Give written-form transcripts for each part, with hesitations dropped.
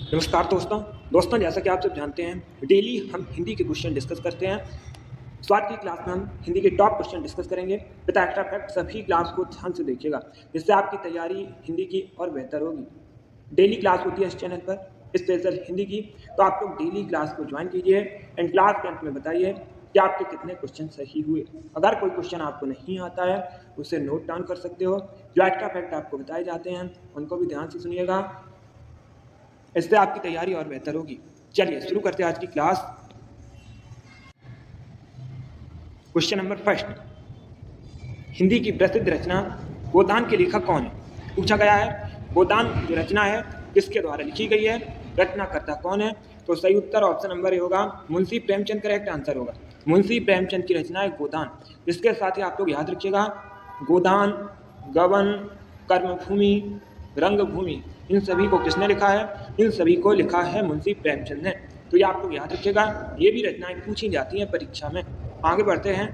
नमस्कार दोस्तों जैसा कि आप सब जानते हैं डेली हम हिंदी के क्वेश्चन डिस्कस करते हैं। स्वाद की क्लास में हम हिंदी के टॉप क्वेश्चन डिस्कस करेंगे। विद एक्स्ट्रा फैक्ट सभी क्लास को ध्यान से देखिएगा, जिससे आपकी तैयारी हिंदी की और बेहतर होगी। डेली क्लास होती है इस चैनल पर स्पेशल हिंदी की, तो आप लोग डेली क्लास को ज्वाइन कीजिए एंड क्लास के अंत में बताइए कि आपके कितने क्वेश्चन सही हुए। अगर कोई क्वेश्चन आपको नहीं आता है उसे नोट डाउन कर सकते हो। जो एक्स्ट्रा फैक्ट आपको बताए जाते हैं उनको भी ध्यान से सुनिएगा, इससे आपकी तैयारी और बेहतर होगी। चलिए शुरू करते हैं आज की class. Question number first, Hindi की प्रसिद्ध रचना गोदान के लेखक कौन है? पूछा गया है गोदान जो रचना है किसके द्वारा लिखी गई है, रचनाकर्ता कौन है? तो सही उत्तर ऑप्शन नंबर ए होगा, मुंशी प्रेमचंद करेक्ट आंसर होगा। मुंशी प्रेमचंद की रचना है गोदान। इसके साथ ही आप लोग याद रखिएगा गोदान, गबन, कर्मभूमि, रंगभूमि, इन सभी को किसने लिखा है? इन सभी को लिखा है मुंशी प्रेमचंद ने। तो ये आप लोग याद रखिएगा, ये भी रचनाएं पूछी जाती हैं परीक्षा में। आगे बढ़ते हैं।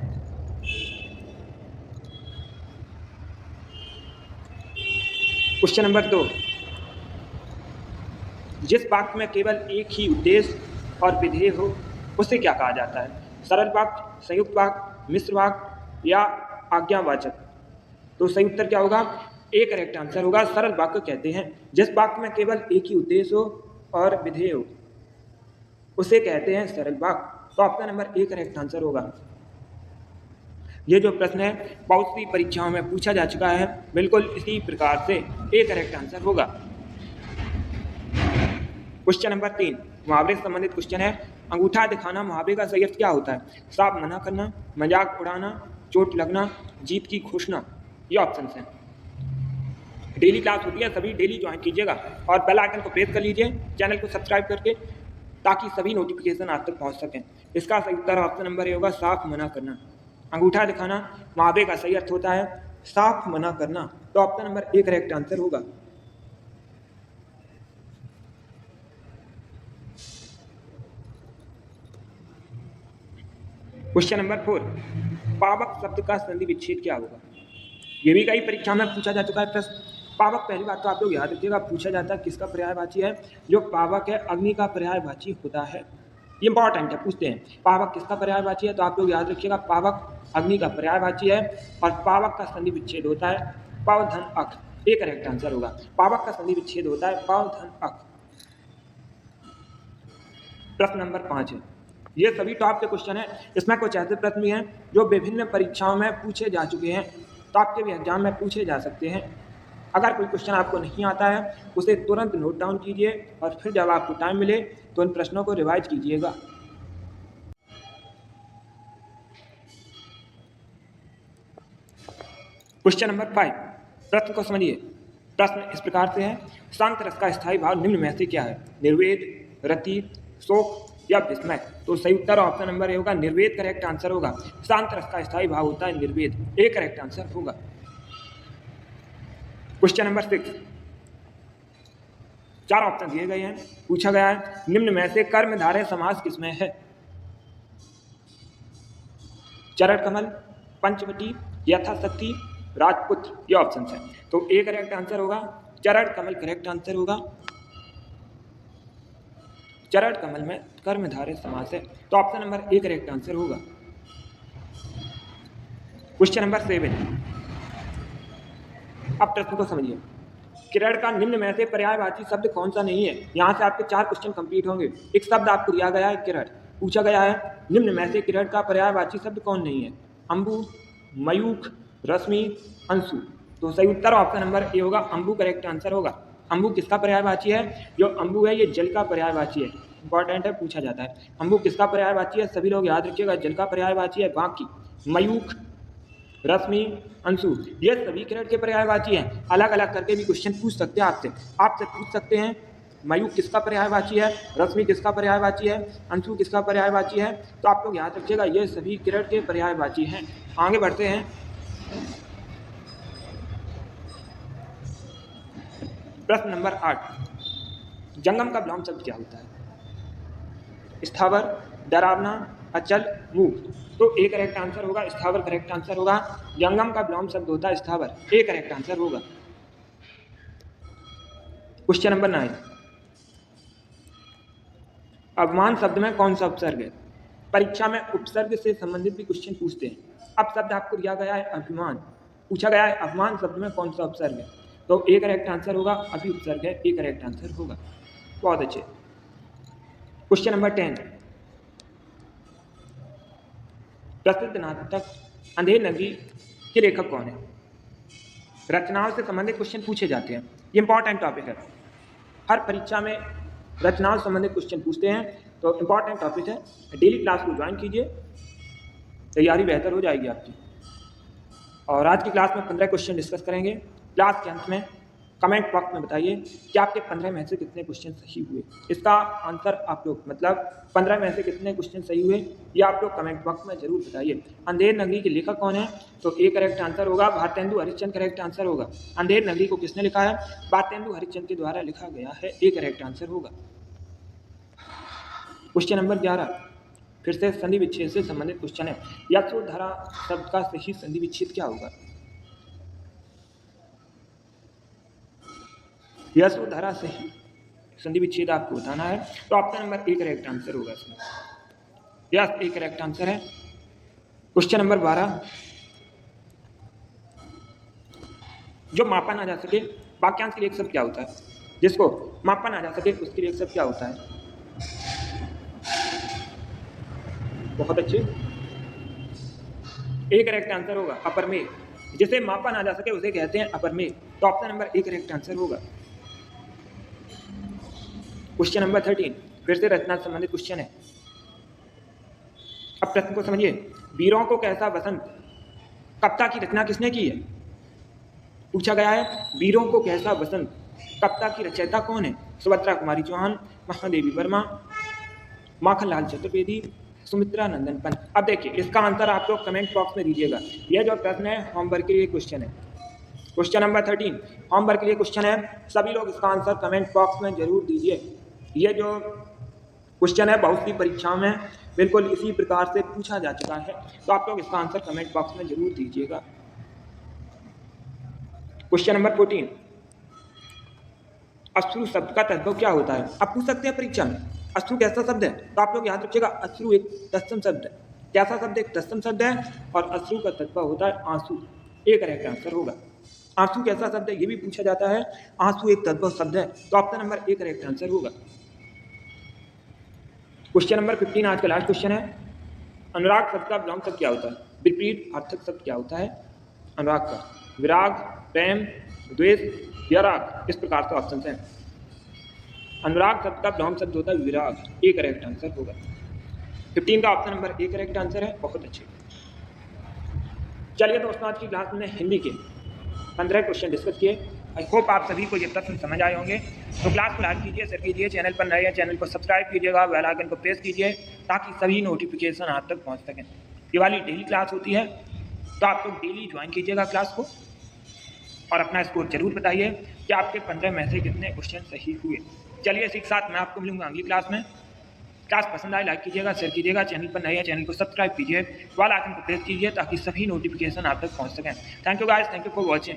क्वेश्चन नंबर 2, जिस वाक्य में केवल एक ही उद्देश्य और विधेय हो उसे क्या कहा जाता है? सरल वाक्य, संयुक्त वाक्य, मिश्र वाक्य या आज्ञावाचक? तो सही उत्तर क्या होगा? ए करेक्ट आंसर होगा। सरल वाक्य कहते हैं जिस वाक्य में केवल एक ही उद्देश्य हो और विधेय हो उसे कहते हैं सरल वाक्य। तो option number A correct answer होगा। ये जो प्रश्न है बहुत सी परीक्षाओं में पूछा जा चुका है, बिल्कुल इसी प्रकार से ए करेक्ट आंसर होगा। क्वेश्चन नंबर 3 मुहावरे से संबंधित क्वेश्चन है। अंगूठा दिखाना मुहावरे का सही अर्थ क्या होता है? साफ मना करना, मजाक उड़ाना, चोट लगना, जीत की घोषणा। ये ऑप्शन हैं। डेली क्लास होती है, सभी डेली ज्वाइन कीजिएगा और बेल आइकन को प्रेस कर लीजिए चैनल को सब्सक्राइब करके, ताकि सभी नोटिफिकेशन आप तक पहुंच सकें। इसका सही उत्तर ऑप्शन नंबर ए होगा, साफ मना करना। अंगूठा दिखाना मुहावरे का सही अर्थ होता है साफ मना करना। तो option number A correct answer होगा। क्वेश्चन नंबर 4, पावक शब्द का संधि विच्छेद क्या होगा? ये भी कई परीक्षा में पूछा जा चुका है प्रश्न। पावक, पहली बात तो आप लोग याद रखिएगा, पूछा जाता है किसका पर्यायवाची है? जो पावक है अग्नि का पर्यायवाची होता है। ये इंपॉर्टेंट है, पूछते हैं पावक किसका पर्यायवाची है? तो आप लोग याद रखिएगा पावक अग्नि का पर्यायवाची है और पावक का संधि विच्छेद होता है पव धन अक। ये करेक्ट आंसर होगा। पावक का संधि विच्छेद होता है पव धन अक। प्रश्न नंबर 5 है, ये सभी टॉप के क्वेश्चन है। इसमें कुछ ऐसे प्रश्न भी हैं जो विभिन्न परीक्षाओं में पूछे जा चुके हैं, तो आपके भी एग्जाम में पूछे जा सकते हैं। अगर कोई क्वेश्चन आपको नहीं आता है उसे तुरंत नोट डाउन कीजिए और फिर जब आपको टाइम मिले तो उन प्रश्नों को रिवाइज कीजिएगा। क्वेश्चन नंबर 5, प्रश्न को समझिए। प्रश्न इस प्रकार से है, शांत रस का स्थायी भाव निम्न में से क्या है? निर्वेद, रति, शोक या विस्मय? तो सही उत्तर ऑप्शन नंबर ए होगा, निर्वेद करेक्ट आंसर होगा। शांत रस का स्थायी भाव होता है निर्वेद। ए करेक्ट आंसर होगा। क्वेश्चन नंबर 6, 4 ऑप्शन दिए गए हैं। पूछा गया है निम्न में से कर्मधारय समास किसमें है? चरण कमल, पंचवटी, यथाशक्ति, राजपुत्र। ये ऑप्शन है। तो ए करेक्ट आंसर होगा, चरण कमल करेक्ट आंसर होगा। चरण कमल में कर्मधारय समास है, तो option number A correct answer होगा। क्वेश्चन नंबर 7, अब प्रश्न को समझिए। किरण का निम्न में से पर्यायवाची शब्द कौन सा नहीं है? यहाँ से आपके 4 क्वेश्चन कंप्लीट होंगे। एक शब्द आपको दिया गया है किरण, पूछा गया है निम्न में से किरण का पर्यायवाची शब्द कौन नहीं है? अंबु, मयूख, रश्मि, अंशु। तो सही उत्तर ऑप्शन नंबर ए होगा, अंबु करेक्ट आंसर होगा। अंबु किसका पर्यायवाची है? जो अंबु है ये जल का पर्यायवाची है। इंपॉर्टेंट है, पूछा जाता है। अंबु किसका पर्यायवाची है? सभी लोग याद रखिएगा, जल का पर्यायवाची है। बाकी मयूख, रश्मि, अंशु ये सभी किरण के पर्यायवाची हैं। अलग अलग करके भी क्वेश्चन पूछ सकते हैं आपसे पूछ सकते हैं मयूख किसका पर्यायवाची है, रश्मि किसका पर्यायवाची है, अंशु किसका पर्यायवाची है। तो आप लोग याद रखिएगा ये सभी किरण के पर्यायवाची हैं। आगे बढ़ते हैं। प्रश्न नंबर 8, जंगम का विलोम शब्द क्या होता है? स्थावर, डरावना, अचल, मूक। तो ए करेक्ट आंसर होगा, स्थावर करेक्ट आंसर होगा। जंगम का विलोम शब्द होता है स्थावर। ए करेक्ट आंसर होगा। क्वेश्चन नंबर 9, अवमान शब्द में कौन सा उपसर्ग है? परीक्षा में उपसर्ग से संबंधित भी क्वेश्चन पूछते हैं। अब शब्द आपको दिया गया है अभिमान, पूछा गया है अभिमान शब्द में कौन सा उपसर्ग है, तो ए करेक्ट आंसर होगा, अभी उपसर्ग है, ए करेक्ट आंसर होगा। बहुत अच्छे। क्वेश्चन नंबर 10, प्रसिद्ध नाटक अंधेर नगरी के लेखक कौन है? रचनाओं से संबंधित क्वेश्चन पूछे जाते हैं, ये इंपॉर्टेंट टॉपिक है, हर परीक्षा में रचनाओं से संबंधित क्वेश्चन पूछते हैं, तो इंपॉर्टेंट टॉपिक है। डेली क्लास को ज्वाइन कीजिए, तैयारी बेहतर हो जाएगी आपकी। और आज की क्लास में 15 क्वेश्चन डिस्कस करेंगे। क्लास के अंत में कमेंट बॉक्स में बताइए कि आपके 15 में से कितने क्वेश्चन सही हुए। इसका आंसर आप लोग, मतलब 15 में से कितने क्वेश्चन सही हुए, ये आप लोग कमेंट बॉक्स में जरूर बताइए। अंधेर नगरी के लेखक कौन है, तो ए करेक्ट आंसर होगा, भारतेंदु हरिश्चंद्र करेक्ट आंसर होगा। अंधेर नगरी को किसने लिखा है? भारतेंदु हरिश्चंद्र के द्वारा लिखा गया है, ए करेक्ट आंसर होगा। क्वेश्चन नंबर 11, फिर से संधि विच्छेद से संबंधित क्वेश्चन है। यशोधरा शब्द का सही संधि विच्छेद क्या होगा? यशोधरा सही संधि विच्छेद आपको बताना है, तो option number A correct answer होगा इसमें। यस, ए करेक्ट आंसर है। क्वेश्चन नंबर 12, जो मापा ना जा सके वाक्यांश के लिए एक शब्द क्या होता है? जिसको मापा ना जा सके उसके लिए एक शब्द क्या होता है? बहुत अच्छे, ए करेक्ट आंसर होगा, अपरमेय। जिसे मापा ना जा सके उसे कहते हैं अपरमेय, तो option number A correct answer होगा। क्वेश्चन नंबर 13, फिर से रचना से संबंधित क्वेश्चन है। अब प्रश्न को समझिए। वीरों को कैसा वसंत कविता की रचना किसने की है? पूछा गया है वीरों को कैसा वसंत कविता की रचयिता कौन है? सुभद्रा कुमारी चौहान, महादेवी वर्मा, माखनलाल चतुर्वेदी, सुमित्रा नंदन पंत। अब देखिए इसका आंसर आप लोग कमेंट बॉक्स में दीजिएगा। यह जो प्रश्न है होमवर्क के लिए क्वेश्चन है। क्वेश्चन नंबर 13 होमवर्क के लिए क्वेश्चन है, सभी लोग इसका आंसर कमेंट बॉक्स में जरूर दीजिए। ये जो क्वेश्चन है बहुत सी परीक्षाओं में बिल्कुल इसी प्रकार से पूछा जा चुका है, तो आप लोग इसका आंसर कमेंट बॉक्स में जरूर दीजिएगा। क्वेश्चन नंबर 14, अश्रु शब्द का तत्व क्या होता है? आप पूछ सकते हैं परीक्षा में अश्रु कैसा शब्द है, तो आप लोग याद रखिएगा अश्रु एक तत्सम शब्द है। कैसा शब्द? एक तत्सम शब्द है, और अश्रु का तत्व होता है आंसू, ए करेक्ट आंसर होगा। आंसू कैसा शब्द है ये भी पूछा जाता है, आंसू एक तत्व शब्द है, तो option number A correct answer होगा। क्वेश्चन नंबर 15 आज का लास्ट क्वेश्चन है। अनुराग शब्द का विलोम शब्द क्या होता है? विपरीत अर्थक शब्द क्या होता है अनुराग का? विराग, प्रेम, द्वेष या राग, इस प्रकार से ऑप्शन हैं। अनुराग शब्द का विलोम शब्द होता है विराग, ए करेक्ट आंसर होगा। 15 का option number A correct answer है। बहुत अच्छे। चलिए दोस्तों, आज की क्लास में हिंदी के 15 क्वेश्चन डिस्कस किए। आई होप आप सभी को ये प्रश्न समझ आए होंगे। तो क्लास को लाइक कीजिए, शेयर कीजिए, चैनल पर नए हैं चैनल को सब्सक्राइब कीजिएगा, बेल आइकन को प्रेस कीजिए ताकि सभी नोटिफिकेशन आप तक पहुंच सकें। ये वाली डेली क्लास होती है, तो आप लोग डेली ज्वाइन कीजिएगा क्लास को, और अपना स्कोर जरूर बताइए कि आपके 15 में से कितने क्वेश्चन सही हुए। चलिए इसी के साथ मैं आपको मिलूंगा अगली क्लास में। क्लास पसंद आए लाइक कीजिएगा, शेयर कीजिएगा, चैनल पर नए हैं चैनल को सब्सक्राइब कीजिए, बेल आइकन को प्रेस कीजिए ताकि सभी नोटिफिकेशन आप तक पहुंच सकें। Thank you guys, thank you for watching.